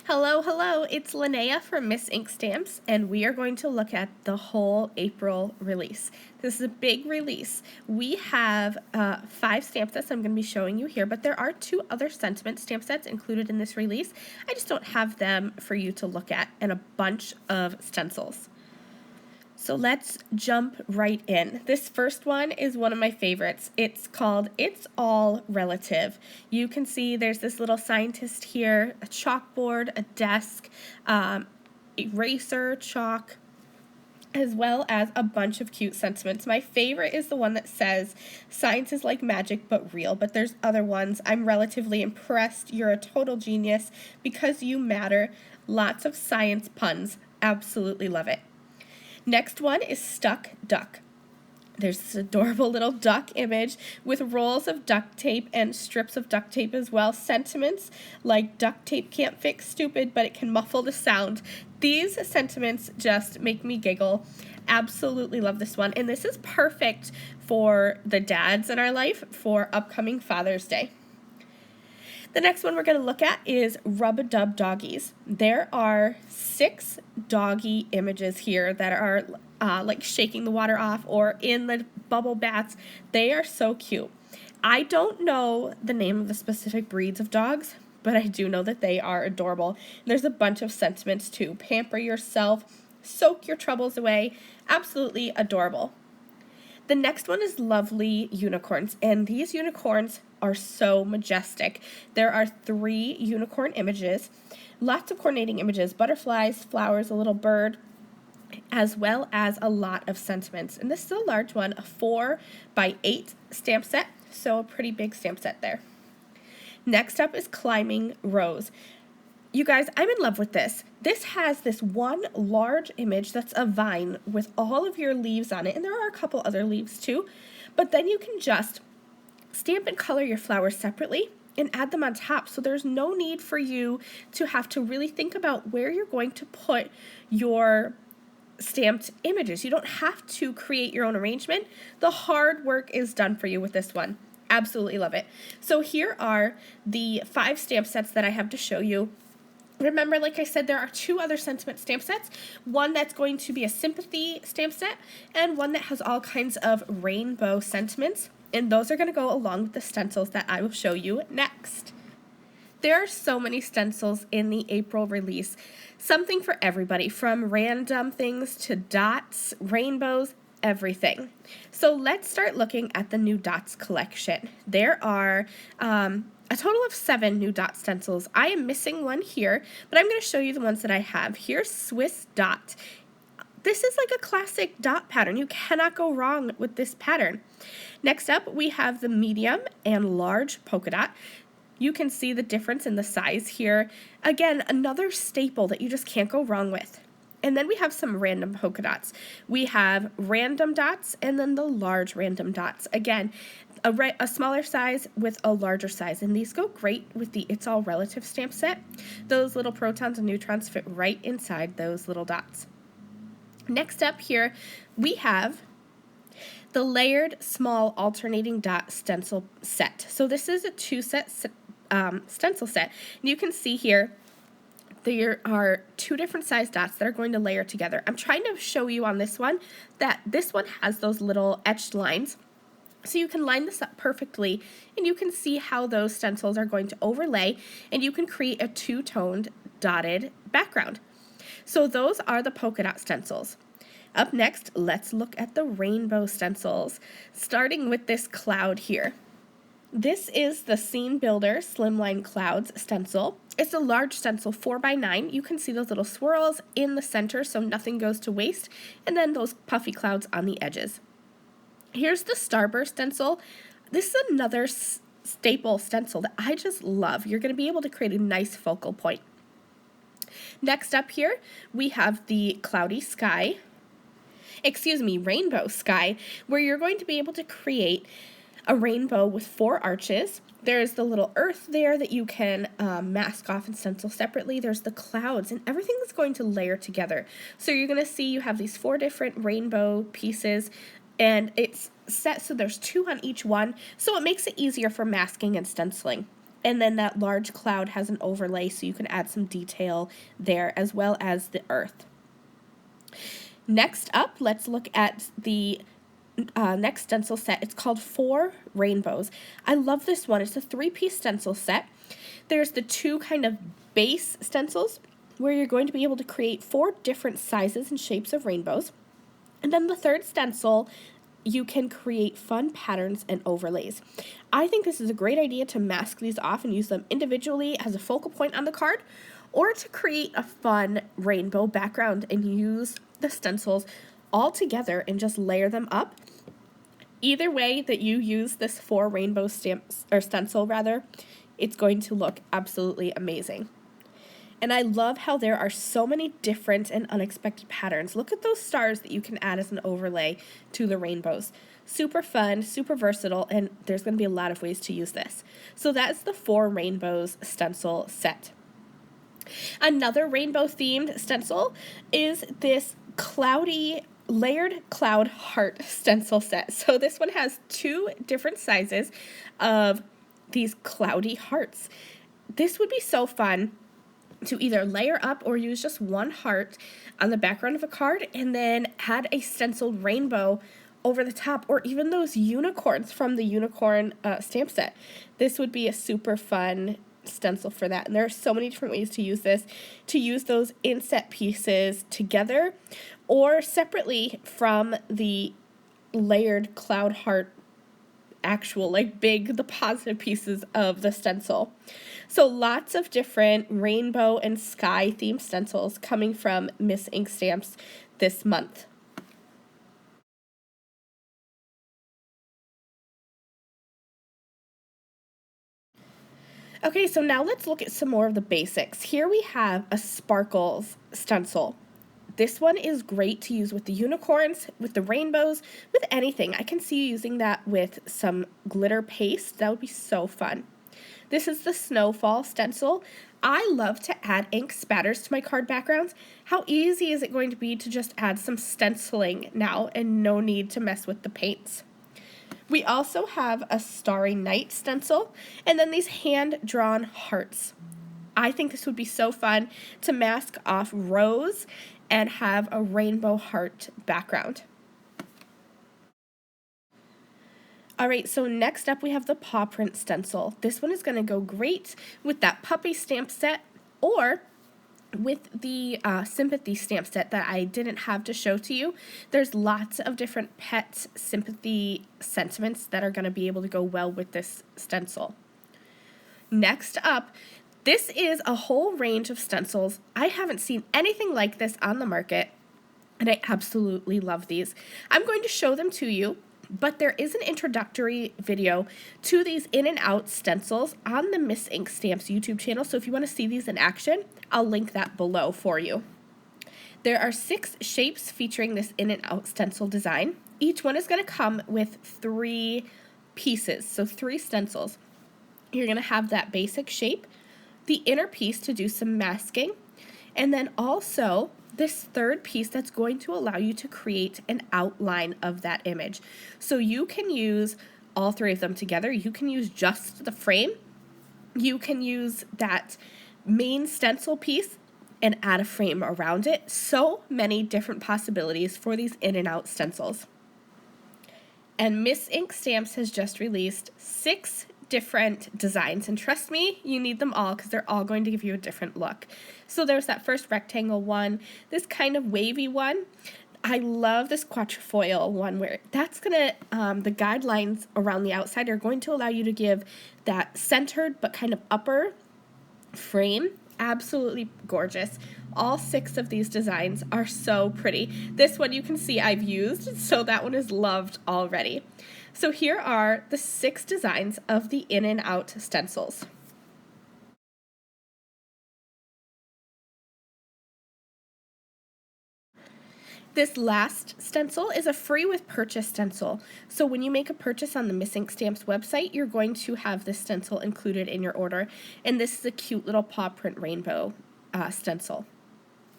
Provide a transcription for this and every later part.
Hello, hello, it's Linnea from Miss Ink Stamps, and we are going to look at the whole April release. This is a big release. We have 5 stamp sets I'm going to be showing you here, but there are 2 other sentiment stamp sets included in this release. I just don't have them for you to look at, and a bunch of stencils. So let's jump right in. This first one is one of my favorites. It's called It's All Relative. You can see there's this little scientist here, a chalkboard, a desk, eraser, chalk, as well as a bunch of cute sentiments. My favorite is the one that says, "Science is like magic but real," but there's other ones. "I'm relatively impressed. You're a total genius. Because you matter." Lots of science puns. Absolutely love it. Next one is Stuck Duck. There's this adorable little duck image with rolls of duct tape and strips of duct tape as well. Sentiments like duct tape can't fix stupid, but it can muffle the sound. These sentiments just make me giggle. Absolutely love this one. And this is perfect for the dads in our life for upcoming Father's Day. The next one we're going to look at is Rub-a-Dub Doggies. There are 6 doggy images here that are like shaking the water off or in the bubble baths. They are so cute. I don't know the name of the specific breeds of dogs, but I do know that they are adorable. There's a bunch of sentiments too. Pamper yourself, soak your troubles away. Absolutely adorable. The next one is Lovely Unicorns, and these unicorns are so majestic. There are 3 unicorn images, lots of coordinating images, butterflies, flowers, a little bird, as well as a lot of sentiments. And this is a large one, a 4x8 stamp set, so a pretty big stamp set there. Next up is Climbing Rose. You guys, I'm in love with this. This has this one large image that's a vine with all of your leaves on it, and there are a couple other leaves too, but then you can just stamp and color your flowers separately and add them on top, so there's no need for you to have to really think about where you're going to put your stamped images. You don't have to create your own arrangement. The hard work is done for you with this one. Absolutely love it. So here are the 5 stamp sets that I have to show you. Remember, like I said, there are 2 other sentiment stamp sets, one that's going to be a sympathy stamp set, and one that has all kinds of rainbow sentiments, and those are going to go along with the stencils that I will show you next. There are so many stencils in the April release, something for everybody, from random things to dots, rainbows, everything. So let's start looking at the new dots collection. There are a total of 7 new dot stencils. I am missing one here, but I'm going to show you the ones that I have. Here's Swiss Dot. This is like a classic dot pattern. You cannot go wrong with this pattern. Next up, we have the medium and large polka dot. You can see the difference in the size here. Again, another staple that you just can't go wrong with. And then we have some random polka dots. We have random dots and then the large random dots. Again, a smaller size with a larger size, and these go great with the It's All Relative stamp set. Those little protons and neutrons fit right inside those little dots. Next up here, we have the layered small alternating dot stencil set. So this is a 2-set stencil set. And you can see here there are 2 different size dots that are going to layer together. I'm trying to show you on this one that this one has those little etched lines. So you can line this up perfectly, and you can see how those stencils are going to overlay, and you can create a 2-toned dotted background. So those are the polka dot stencils. Up next, let's look at the rainbow stencils, starting with this cloud here. This is the Scene Builder Slimline Clouds stencil. It's a large stencil, 4x9. You can see those little swirls in the center so nothing goes to waste, and then those puffy clouds on the edges. Here's the Starburst stencil. This is another staple stencil that I just love. You're going to be able to create a nice focal point. Next up here, we have the Rainbow Sky, where you're going to be able to create a rainbow with 4 arches. There's the little earth there that you can mask off and stencil separately. There's the clouds, and everything is going to layer together. So you're going to see you have these 4 different rainbow pieces, and it's set so there's 2 on each one, so it makes it easier for masking and stenciling. And then that large cloud has an overlay, so you can add some detail there, as well as the earth. Next up, let's look at the next stencil set. It's called 4 Rainbows. I love this one. It's a 3-piece stencil set. There's the 2 kind of base stencils where you're going to be able to create 4 different sizes and shapes of rainbows. And then the 3rd stencil, you can create fun patterns and overlays. I think this is a great idea to mask these off and use them individually as a focal point on the card, or to create a fun rainbow background and use the stencils all together and just layer them up. Either way that you use this 4 rainbow stamps, or stencil rather, it's going to look absolutely amazing. And I love how there are so many different and unexpected patterns. Look at those stars that you can add as an overlay to the rainbows. Super fun, super versatile, and there's going to be a lot of ways to use this. So that's the 4 Rainbows stencil set. Another rainbow themed stencil is this cloudy layered cloud heart stencil set. So this one has 2 different sizes of these cloudy hearts. This would be so fun to either layer up or use just one heart on the background of a card and then add a stenciled rainbow over the top, or even those unicorns from the unicorn stamp set. This would be a super fun stencil for that. And there are so many different ways to use this, to use those inset pieces together or separately from the layered cloud heart actual, like big, the positive pieces of the stencil. So lots of different rainbow and sky themed stencils coming from Miss Ink Stamps this month. Okay, so now let's look at some more of the basics. Here we have a sparkles stencil. This one is great to use with the unicorns, with the rainbows, with anything. I can see you using that with some glitter paste. That would be so fun. This is the Snowfall Stencil. I love to add ink spatters to my card backgrounds. How easy is it going to be to just add some stenciling now and no need to mess with the paints? We also have a Starry Night stencil, and then these hand-drawn hearts. I think this would be so fun to mask off rose and have a rainbow heart background. All right, so next up we have the Paw Print Stencil. This one is going to go great with that puppy stamp set or with the sympathy stamp set that I didn't have to show to you. There's lots of different pet sympathy sentiments that are going to be able to go well with this stencil. Next up, this is a whole range of stencils. I haven't seen anything like this on the market, and I absolutely love these. I'm going to show them to you, but there is an introductory video to these in and out stencils on the Miss Ink Stamps YouTube channel, so if you want to see these in action, I'll link that below for you. There are 6 shapes featuring this in and out stencil design. Each one is going to come with 3 pieces, so 3 stencils. You're going to have that basic shape, the inner piece to do some masking, and then also this 3rd piece that's going to allow you to create an outline of that image. So you can use all 3 of them together. You can use just the frame. You can use that main stencil piece and add a frame around it. So many different possibilities for these in and out stencils. And Miss Ink Stamps has just released 6 different designs, and trust me, you need them all because they're all going to give you a different look. So there's that first rectangle one, this kind of wavy one. I love this quatrefoil one where that's gonna, the guidelines around the outside are going to allow you to give that centered but kind of upper frame. Absolutely gorgeous. All 6 of these designs are so pretty. This one you can see I've used, so that one is loved already. So here are the 6 designs of the in and out stencils. This last stencil is a free with purchase stencil. So when you make a purchase on the Miss Ink Stamps website, you're going to have this stencil included in your order. And this is a cute little paw print rainbow stencil.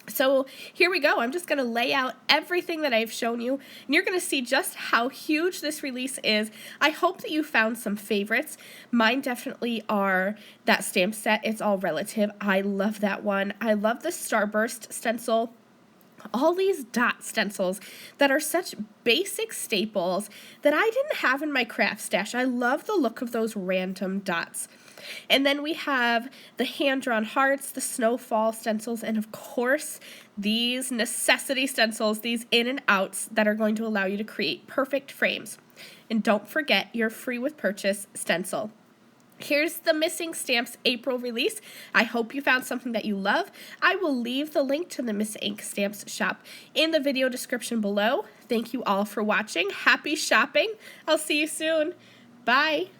So here we go. I'm just going to lay out everything that I've shown you, and you're going to see just how huge this release is. I hope that you found some favorites. Mine definitely are that stamp set. It's all relative. I love that one. I love the Starburst stencil. All these dot stencils that are such basic staples that I didn't have in my craft stash. I love the look of those random dots. And then we have the hand-drawn hearts, the Snowfall stencils, and of course, these necessity stencils, these in and outs that are going to allow you to create perfect frames. And don't forget your free with purchase stencil. Here's the Missing Stamps April release. I hope you found something that you love. I will leave the link to the Miss Ink Stamps shop in the video description below. Thank you all for watching. Happy shopping. I'll see you soon. Bye.